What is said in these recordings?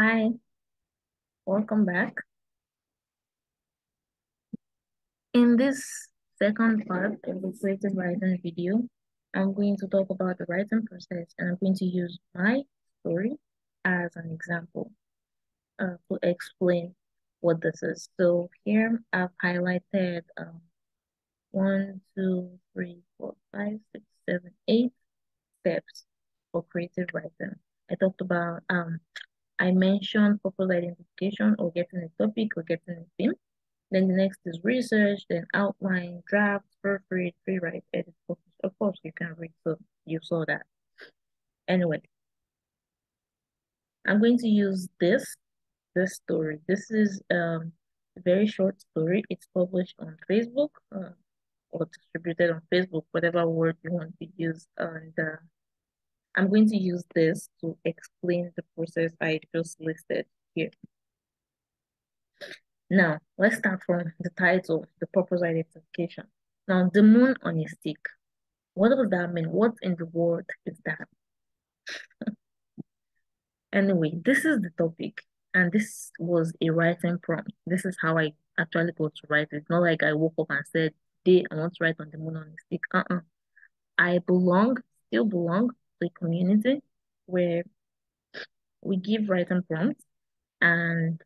Hi, welcome back. In this second part of the creative writing video, I'm going to talk about the writing process and I'm going to use my story as an example to explain what this is. So here I've highlighted 8 steps for creative writing. I talked about I mentioned purpose identification or getting a topic or getting a theme. Then the next is research, then outline, draft, proofread, rewrite, edit, focus. Of course, you can read, so you saw that. Anyway, I'm going to use this story. This is a very short story. It's published on Facebook or distributed on Facebook, whatever word you want to use. And I'm going to use this to explain the process I just listed here. Now, let's start from the title, the purpose identification. Now, the moon on a stick. What does that mean? What in the world is that? Anyway, this is the topic, and this was a writing prompt. This is how I actually got to write it. It's not like I woke up and said, "Today I want to write on the moon on a stick." I still belong to a community where we give writing prompts, and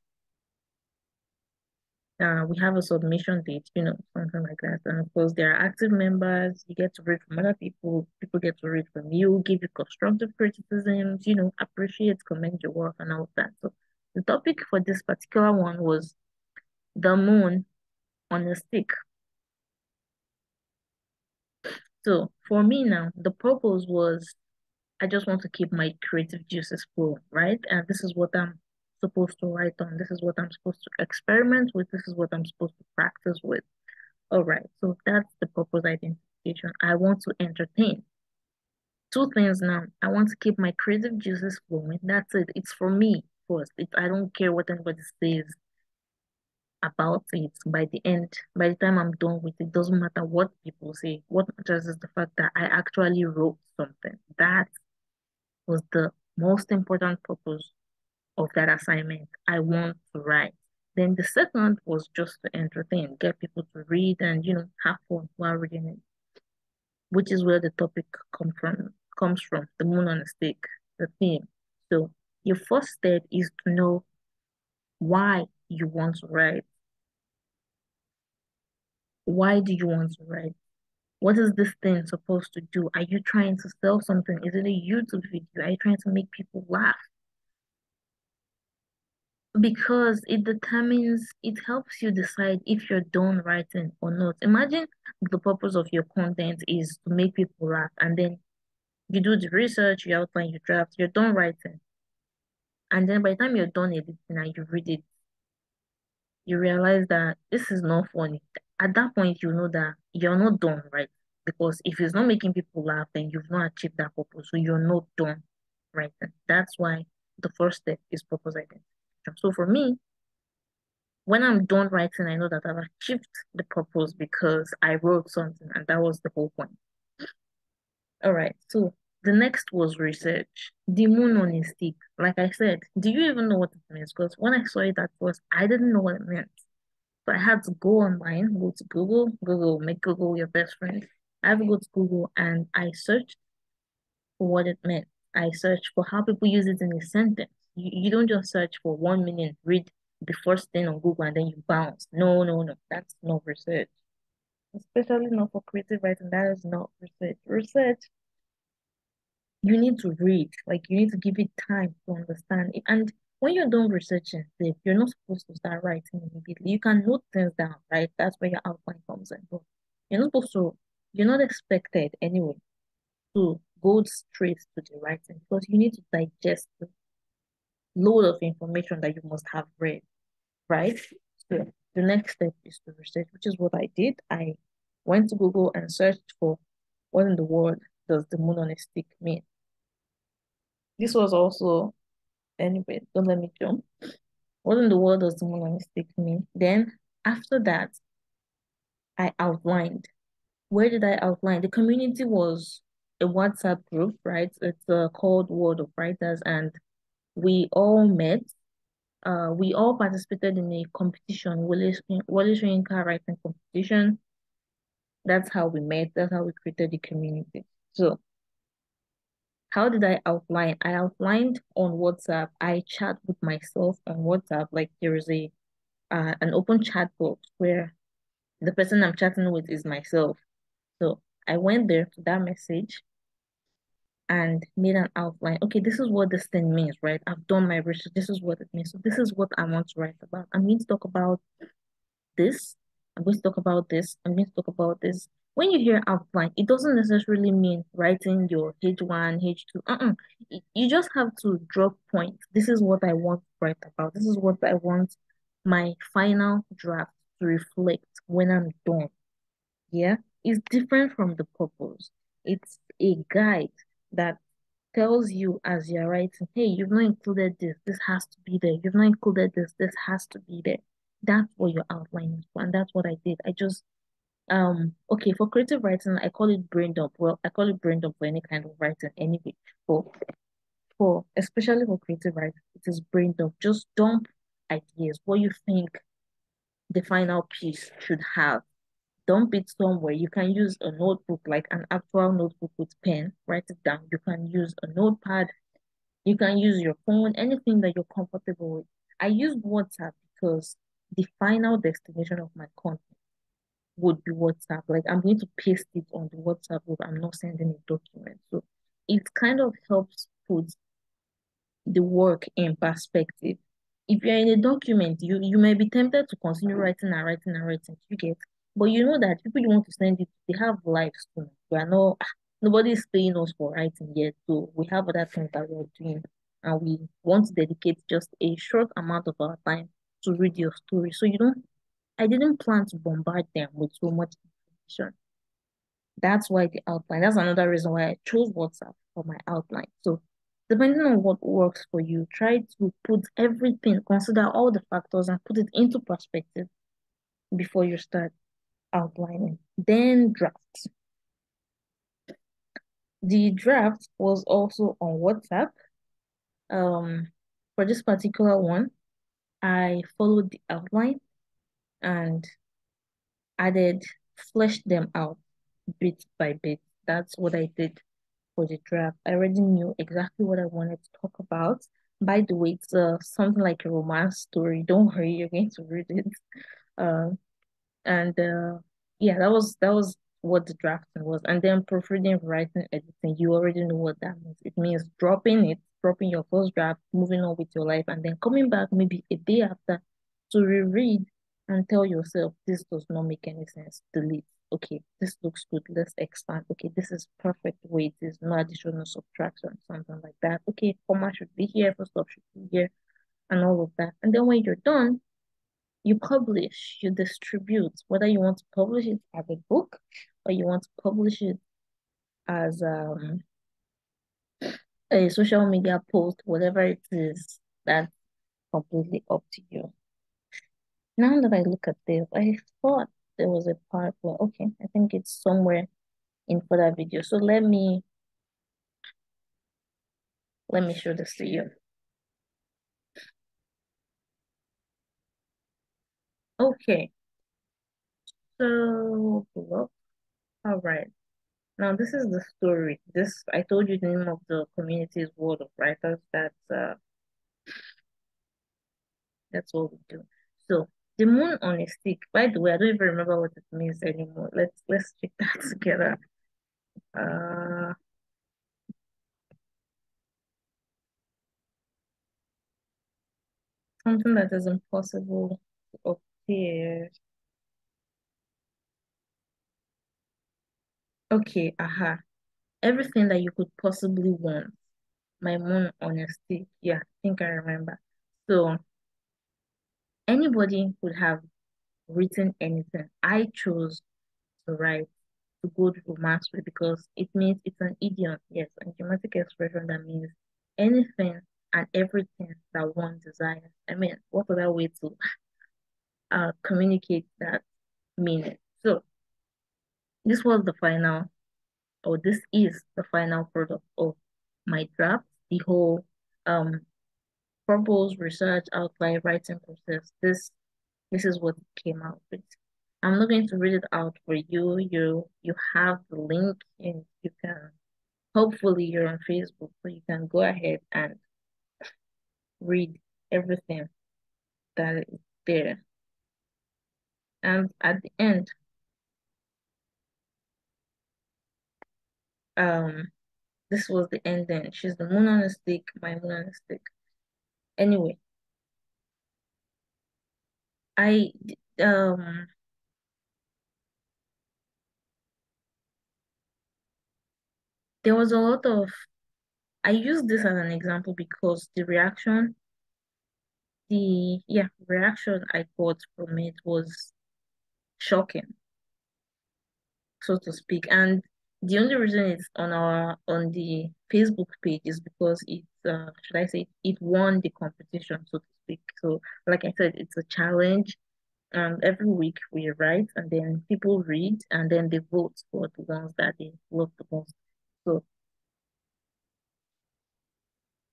we have a submission date, something like that. And of course, there are active members. You get to read from other people. People get to read from you, give you constructive criticisms, appreciate, commend your work and all of that. So the topic for this particular one was the moon on a stick. So for me now, the purpose was I just want to keep my creative juices flowing, right? And this is what I'm supposed to write on. This is what I'm supposed to experiment with. This is what I'm supposed to practice with. All right, so that's the purpose identification. I want to entertain. Two things now. I want to keep my creative juices flowing. That's it. It's for me first. I don't care what anybody says about it by the time I'm done with it, doesn't matter what people say. What matters is the fact that I actually wrote something. That was the most important purpose of that assignment. I want to write. Then the second was just to entertain, get people to read and, have fun while reading it, which is where the topic comes from, the moon on a stick, the theme. So your first step is to know why you want to write. Why do you want to write? What is this thing supposed to do? Are you trying to sell something? Is it a YouTube video? Are you trying to make people laugh? Because it helps you decide if you're done writing or not. Imagine the purpose of your content is to make people laugh, and then you do the research, you outline, you draft, you're done writing. And then by the time you're done editing and you read it, you realize that this is not funny. At that point, you know that you're not done, right? Because if it's not making people laugh, then you've not achieved that purpose. So you're not done writing. That's why the first step is purpose identification. So for me, when I'm done writing, I know that I've achieved the purpose because I wrote something and that was the whole point. All right, so the next was research. The moon on a stick. Like I said, do you even know what it means? Because when I saw it at first, I didn't know what it meant. So I had to go online, go to Google, make Google your best friend. I have to go to Google and I searched for what it meant. I searched for how people use it in a sentence. You don't just search for 1 minute, read the first thing on Google and then you bounce. No, no, no. That's not research. Especially not for creative writing. That is not research. Research, you need to read. Like you need to give it time to understand it. And when you're done researching, you're not supposed to start writing immediately. You can note things down, right? That's where your outline comes in. But you're not supposed to, you're not expected anyway to go straight to the writing because you need to digest the load of information that you must have read, right? So the next step is to research, which is what I did. I went to Google and searched for what in the world does the moon on a stick mean? This was also, anyway, don't let me jump. What in the world does the moon on a stick mean? Then after that, I outlined. Where did I outline? The community was a WhatsApp group, right? It's called World of Writers, and we all met We all participated in a competition, Wale Soyinka writing competition. That's how we met. That's how we created the community. So how did I outline? I outlined on WhatsApp. I chat with myself on WhatsApp. Like there is a an open chat box where the person I'm chatting with is myself. So I went there to that message and made an outline. Okay, this is what this thing means, right? I've done my research. This is what it means. So this is what I want to write about. I'm going to talk about this. I'm going to talk about this. I'm going to talk about this. When you hear outline, it doesn't necessarily mean writing your H1, H2. You just have to drop points. This is what I want to write about. This is what I want my final draft to reflect when I'm done. Yeah, it's different from the purpose. It's a guide that tells you as you're writing, hey, you've not included this, this has to be there. You've not included this, this has to be there. That's what your outline is for, and that's what I did. I just okay, for creative writing, I call it brain dump. Well, I call it brain dump for any kind of writing anyway. For especially for creative writing, it is brain dump. Just dump ideas, what you think the final piece should have. Dump it somewhere. You can use a notebook, like an actual notebook with pen, write it down. You can use a notepad. You can use your phone, anything that you're comfortable with. I use WhatsApp because the final destination of my content would be WhatsApp. Like I'm going to paste it on the WhatsApp group. I'm not sending a document. So it kind of helps put the work in perspective. If you're in a document, you may be tempted to continue writing and writing and writing. You get, but you know that people you want to send it, they have lives too. We are not nobody is paying us for writing yet, so we have other things that we're doing, and we want to dedicate just a short amount of our time to read your story. So you don't. I didn't plan to bombard them with so much information. That's why the outline. That's another reason why I chose WhatsApp for my outline. So depending on what works for you, try to put everything, consider all the factors and put it into perspective before you start outlining. Then draft. The draft was also on WhatsApp. For this particular one, I followed the outline and added, fleshed them out bit by bit. That's what I did for the draft. I already knew exactly what I wanted to talk about. By the way, it's something like a romance story. Don't worry, you're going to read it. Uh, and yeah, that was what the drafting was. And then proofreading, writing, editing, you already know what that means. It means dropping your first draft, moving on with your life, and then coming back maybe a day after to reread and tell yourself this does not make any sense. Delete. Okay, this looks good. Let's expand. Okay, this is perfect the way it is. No addition, no subtraction, something like that. Okay, comma should be here, first stop should be here, and all of that. And then when you're done, you publish, you distribute, whether you want to publish it as a book or you want to publish it as a social media post, whatever it is, that's completely up to you. Now that I look at this, I thought there was a part where, okay, I think it's somewhere in further video. So let me show this to you. Okay, so look, all right. Now this is the story. This I told you the name of the community's World of Writers. That's what we do. So the moon on a stick. By the way, I don't even remember what it means anymore. Let's check that together. Uh, Something that is impossible to appear. Okay, aha. Everything that you could possibly want. My moon on a stick. Yeah, I think I remember. So anybody could have written anything. I chose to write to good romance with because it means it's an idiom, yes, an idiomatic expression that means anything and everything that one desires. I mean, what other way to communicate that meaning? So this was the final, or this is the final product of my draft. The whole um purpose, research, outline, writing process. This is what it came out with. I'm not going to read it out for you. You have the link and you can hopefully you're on Facebook, so you can go ahead and read everything that is there. And at the end, um, this was the ending. She's the moon on a stick, my moon on a stick. Anyway, I um there was a lot of I use this as an example because the reaction I got from it was shocking, so to speak. And the only reason it's on the Facebook page is because should I say it won the competition, so to speak. So like I said, it's a challenge. Every week we write and then people read and then they vote for the ones that they love the most. So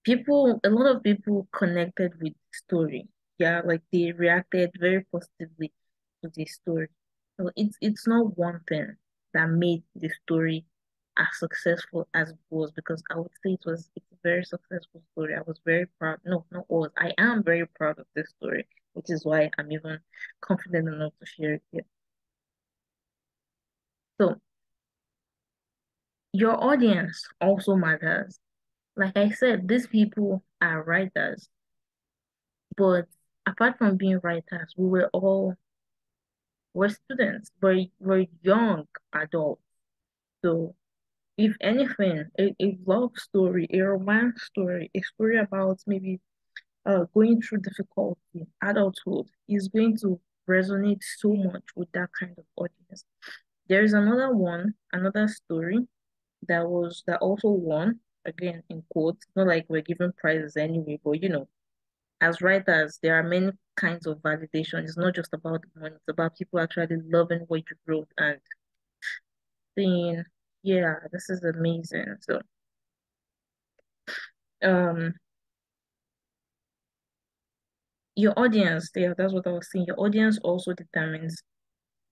a lot of people connected with the story. Yeah, like they reacted very positively to the story. So it's not one thing that made the story as successful as it was because I would say it's a very successful story. I was very proud. No, not was. I am very proud of this story, which is why I'm even confident enough to share it here. So your audience also matters. Like I said, these people are writers, but apart from being writers, we're students, we're young adults. So if anything, a love story, a romance story, a story about maybe going through difficulty, adulthood is going to resonate so much with that kind of audience. There's another story that also won, again in quotes, not like we're giving prizes anyway, but as writers, there are many kinds of validation. It's not just about the money, it's about people actually loving what you wrote and saying, yeah, this is amazing. So, um, your audience, yeah, that's what I was saying. Your audience also determines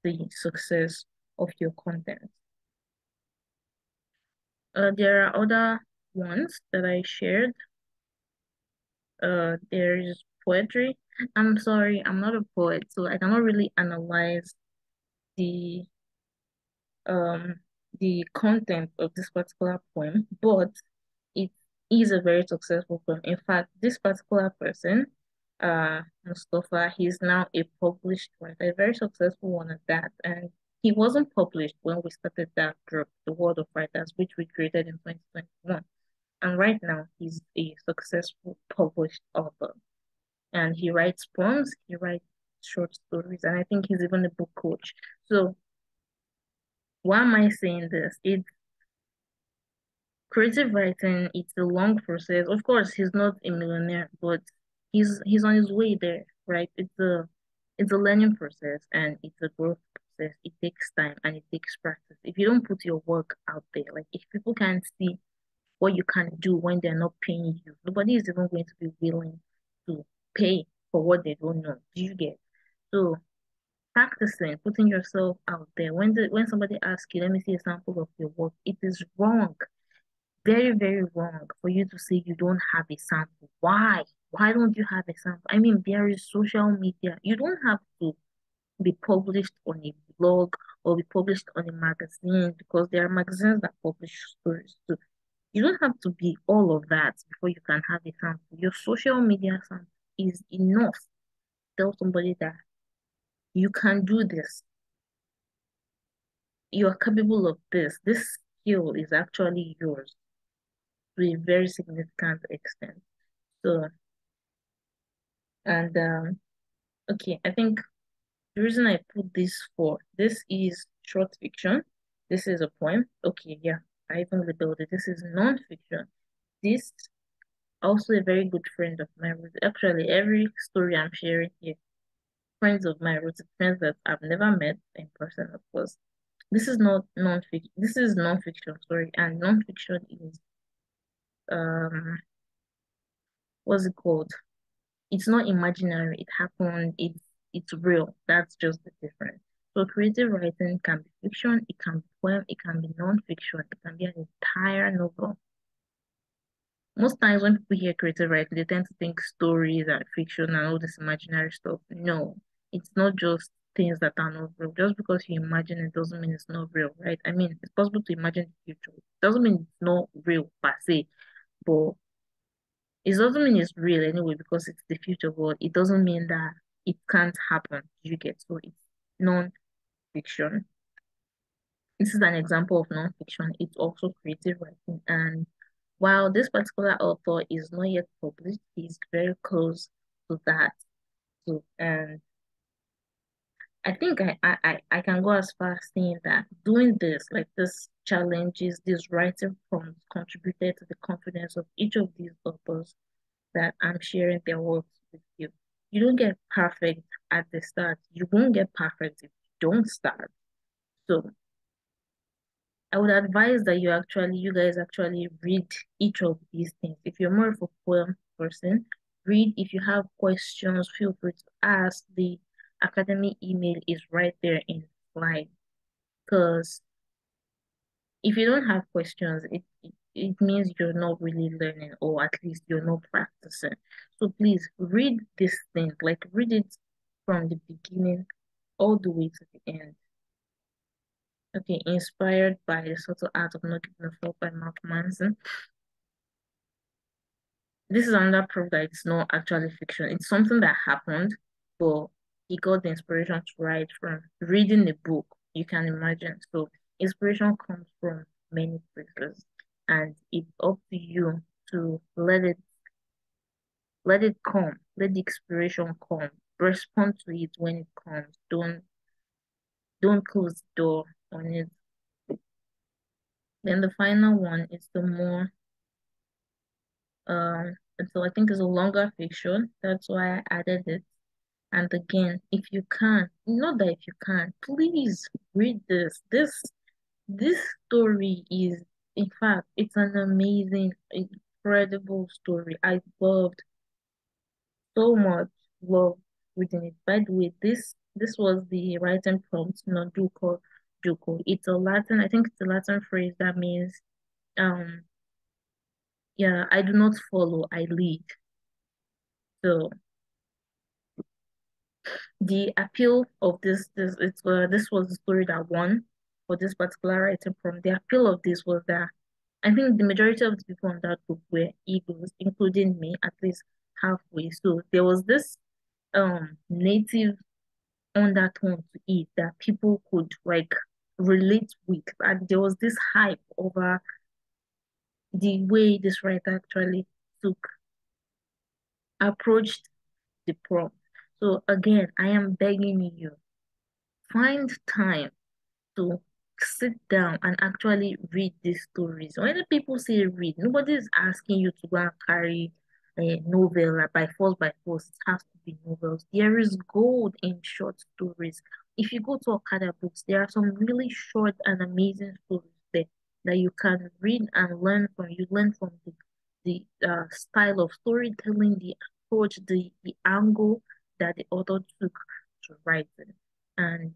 the success of your content. There are other ones that I shared. There's poetry. I'm sorry, I'm not a poet, so I cannot really analyze the um the content of this particular poem, but it is a very successful poem. In fact, this particular person, Mustafa, he's now a published writer, a very successful one at that. And he wasn't published when we started that group, the World of Writers, which we created in 2021. And right now, he's a successful published author. And he writes poems, he writes short stories, and I think he's even a book coach. So why am I saying this? It's creative writing, it's a long process. Of course, he's not a millionaire, but he's on his way there, right? It's a learning process and it's a growth process. It takes time and it takes practice. If you don't put your work out there, like if people can't see what you can do when they're not paying you, nobody is even going to be willing to pay for what they don't know. Do you get? So practicing, putting yourself out there. When somebody asks you, let me see a sample of your work, it is wrong, very, very wrong for you to say you don't have a sample. Why? Why don't you have a sample? I mean, there is social media. You don't have to be published on a blog or be published on a magazine because there are magazines that publish stories too. You don't have to be all of that before you can have a sample. Your social media sample is enough. Tell somebody that you can do this. You are capable of this. This skill is actually yours to a very significant extent. So, and okay, I think the reason I put this is short fiction. This is a poem. Okay, yeah, I even labeled it. This is non-fiction. This also a very good friend of mine. Actually, every story I'm sharing here, friends of mine, wrote it, friends that I've never met in person, of course. This is not non-fiction. This is non-fiction, sorry, and non-fiction is um what's it called? It's not imaginary. It happened. It's real. That's just the difference. So creative writing can be fiction, it can be poem, it can be non-fiction, it can be an entire novel. Most times when people hear creative writing, they tend to think stories and fiction and all this imaginary stuff. No, it's not just things that are not real. Just because you imagine it doesn't mean it's not real, right? I mean, it's possible to imagine the future. It doesn't mean it's not real per se, but it doesn't mean it's real anyway because it's the future, but it doesn't mean that it can't happen. You get so it's non-fiction. This is an example of non-fiction. It's also creative writing. And while this particular author is not yet published, he's very close to that. So, and I think I can go as far as saying that doing this, like this challenges, these writing prompts contributed to the confidence of each of these authors that I'm sharing their works with you. You don't get perfect at the start. You won't get perfect if you don't start. So I would advise that you guys actually read each of these things. If you're more of a poem person, read. If you have questions, feel free to ask. The academy email is right there in the slide. Because if you don't have questions, it means you're not really learning, or at least you're not practicing. So please read this thing, like read it from the beginning all the way to the end. Okay, inspired by the subtle art of not giving a fuck by Mark Manson. This is another proof that it's not actually fiction. It's something that happened, but he got the inspiration to write from reading the book. You can imagine. So inspiration comes from many places, and it's up to you to let it come, let the inspiration come. Respond to it when it comes. Don't close the door on it. Then the final one is the more and so I think it's a longer fiction. That's why I added it. And again, if you can, not that if you can, please read this. This story is, in fact, it's an amazing, incredible story. I loved so much, loved reading it. By the way, this was the writing prompt, not Juko. It's a Latin, I think it's a Latin phrase that means um yeah, I do not follow, I lead. So the appeal of this was the story that won for this particular writing prompt. The appeal of this was that I think the majority of the people on that book were Eagles, including me, at least halfway. So there was this native undertone to it that people could like relate with. And there was this hype over the way this writer actually took approached the prompt. So again, I am begging you, find time to sit down and actually read these stories. When the people say read, nobody is asking you to go and carry a novel like by force by force. It has to be novels. There is gold in short stories. If you go to Okada books, there are some really short and amazing stories there that you can read and learn from. You learn from the style of storytelling, the approach, the angle that the author took to write it. And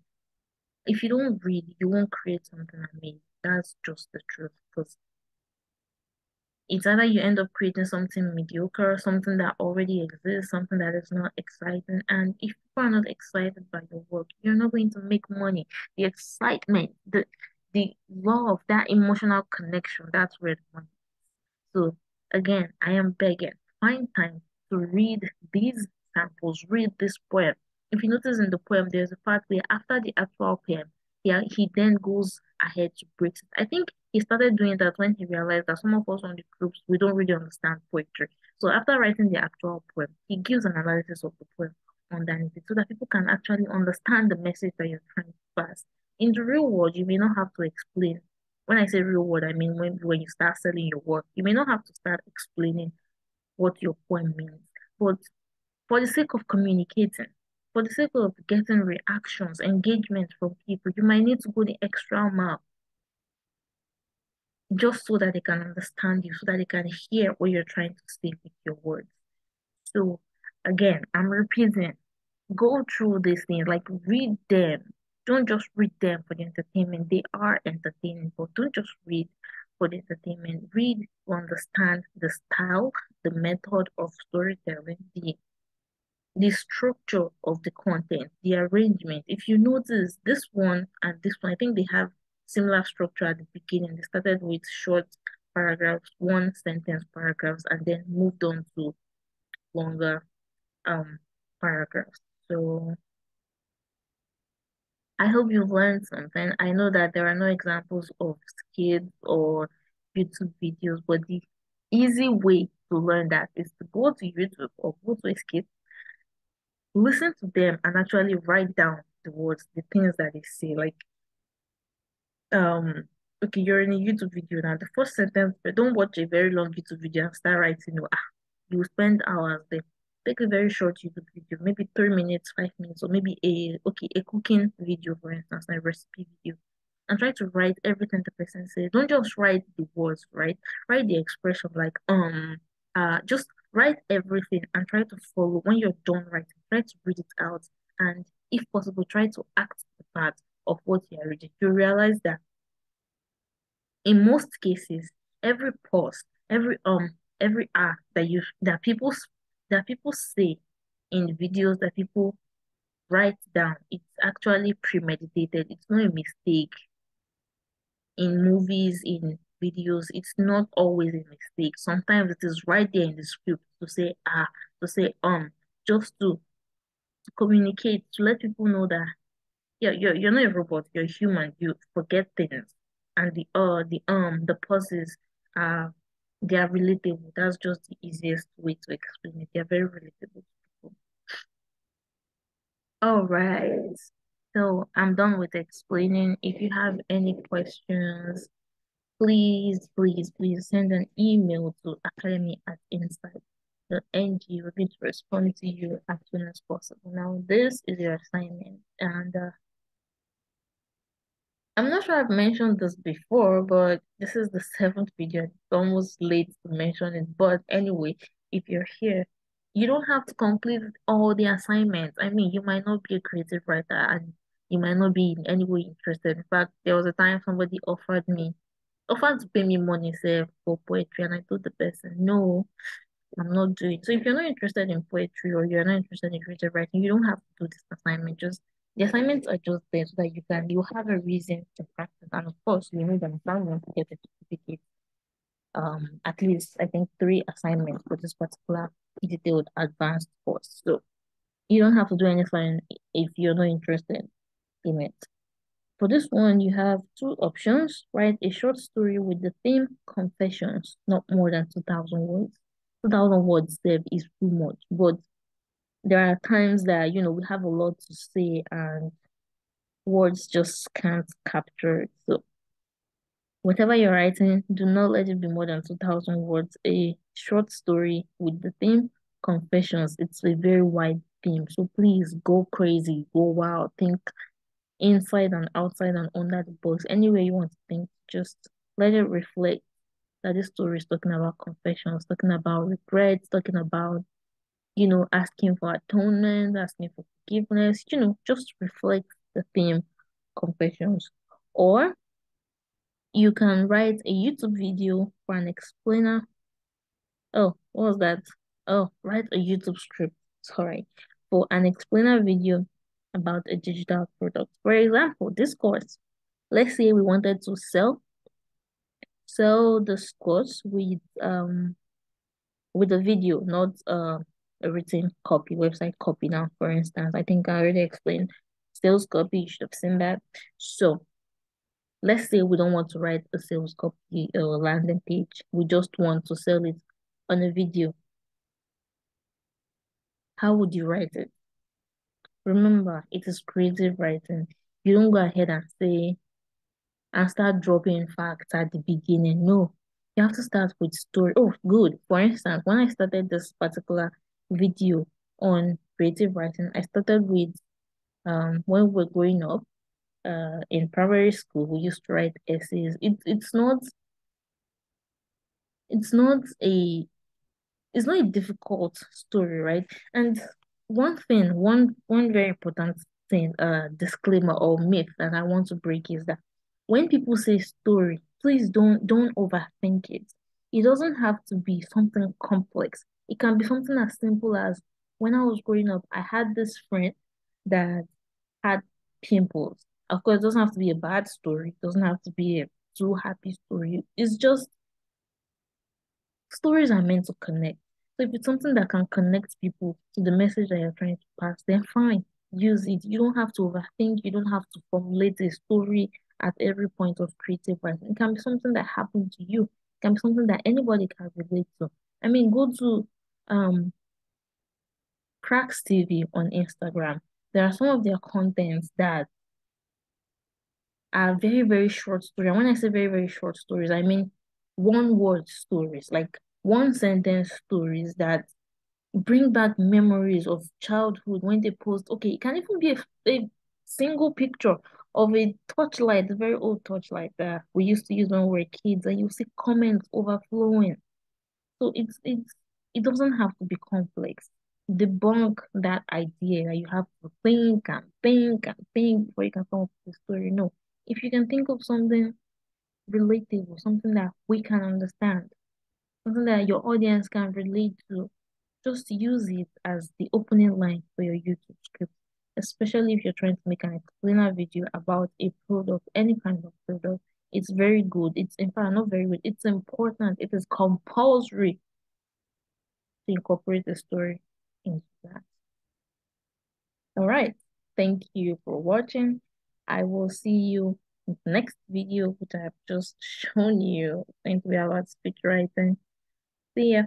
if you don't read, you won't create something amazing. That's just the truth. Because it's either you end up creating something mediocre, something that already exists, something that is not exciting. And if people are not excited by your work, you're not going to make money. The excitement, the love, that emotional connection, that's where the money. So again, I am begging, find time to read these samples, read this poem. If you notice in the poem, there's a part where after the actual poem, he then goes ahead to break it. I think he started doing that when he realized that some of us on the groups, we don't really understand poetry. So after writing the actual poem, he gives an analysis of the poem underneath it so that people can actually understand the message that you're trying to pass. In the real world, you may not have to explain. When I say real world, I mean when you start selling your work, you may not have to start explaining what your poem means. But for the sake of communicating, for the sake of getting reactions, engagement from people, you might need to go the extra mile just so that they can understand you, so that they can hear what you're trying to say with your words. So Again, I'm repeating, go through these things, like read them. Don't just read them for the entertainment. They are entertaining, but don't just read for the entertainment. Read to understand the style, the method of storytelling, the structure of the content, the arrangement. If you notice this one and this one, I think they have similar structure at the beginning. They started with short paragraphs, one sentence paragraphs, and then moved on to longer um paragraphs. So I hope you've learned something. I know that there are no examples of skits or YouTube videos, but the easy way to learn that is to go to YouTube or go to a skit, listen to them and actually write down the words, the things that they say. Like, um, okay, you're in a YouTube video now. The first sentence, but don't watch a very long YouTube video and start writing. You spend hours there. Take a very short YouTube video, maybe 3 minutes, 5 minutes, or maybe a cooking video, for instance, a recipe video, and try to write everything the person says. Don't just write the words, right? Write the expression, like just write everything and try to follow. When you're done writing, try to read it out, and if possible, try to act the part of what you're reading. You realize that in most cases, every pause, every that people say in videos, that people write down, it's actually premeditated. It's not a mistake. In movies, in videos, it's not always a mistake. Sometimes it is right there in the script to say just to communicate, to let people know that yeah, you're not a robot, you're human, you forget things. And the pauses are they are relatable. That's just the easiest way to explain it. They're very relatable to people. All right. So I'm done with explaining. If you have any questions, please send an email to academy@insight.ng. We're going to respond to you as soon as possible. Now, this is your assignment, and I'm not sure I've mentioned this before, but this is the seventh video. It's almost late to mention it. But anyway, if you're here, you don't have to complete all the assignments. I mean, you might not be a creative writer and you might not be in any way interested. In fact, there was a time somebody offered to pay me money, say, for poetry, and I told the person, no, I'm not doing. So if you're not interested in poetry or you're not interested in creative writing, you don't have to do this assignment. Just the assignments are just there so that you have a reason to practice. And of course, you need an assignment to get a certificate. At least I think 3 assignments for this particular detailed advanced course. So you don't have to do anything if you're not interested in it. For this one, you have two options. Write a short story with the theme confessions, not more than 2,000 words. 2,000 words there is too much, but there are times that, we have a lot to say and words just can't capture it. So whatever you're writing, do not let it be more than 2,000 words. A short story with the theme confessions. It's a very wide theme. So please go crazy, go wild, think inside and outside and under the box. Any way you want to think, just let it reflect that this story is talking about confessions, talking about regrets, talking about, asking for atonement, asking for forgiveness, just reflect the theme confessions. Or you can write a YouTube video for an explainer. Oh, what was that? Oh, write a YouTube script, sorry, for an explainer video about a digital product. For example, this course, let's say we wanted to sell this course with a video, not a written copy, website copy. Now, for instance, I think I already explained sales copy, you should have seen that. So let's say we don't want to write a sales copy or landing page. We just want to sell it on a video. How would you write it? Remember, it is creative writing. You don't go ahead and start dropping facts at the beginning. No, you have to start with story. Oh, good. For instance, when I started this particular video on creative writing, I started with when we were growing up, in primary school, we used to write essays. It's not a it's not a difficult story, right? And one very important thing, disclaimer or myth that I want to break is that when people say story, please don't overthink it. It doesn't have to be something complex. It can be something as simple as when I was growing up, I had this friend that had pimples. Of course, it doesn't have to be a bad story. It doesn't have to be a too happy story. It's just stories are meant to connect. So if it's something that can connect people to the message that you're trying to pass, then fine, use it. You don't have to overthink. You don't have to formulate a story at every point of creative writing. It can be something that happened to you. It can be something that anybody can relate to. I mean, go to um Cracks TV on Instagram. There are some of their contents that are very, very short stories. And when I say very, very short stories, I mean one word stories, like one sentence stories that bring back memories of childhood when they post. Okay, it can even be a single picture of a torchlight, the very old torchlight that we used to use when we were kids, and you see comments overflowing. So it doesn't have to be complex. Debunk that idea that you have to think and think and think before you can come up with a story. No. If you can think of something relatable, something that we can understand, something that your audience can relate to, just use it as the opening line for your YouTube script, especially if you're trying to make an explainer video about a product, any kind of product. It's very good. It's in fact not very good. It's important. It is compulsory to incorporate the story into that. All right. Thank you for watching. I will see you in the next video, which I have just shown you. It's going to be about speech writing. See ya.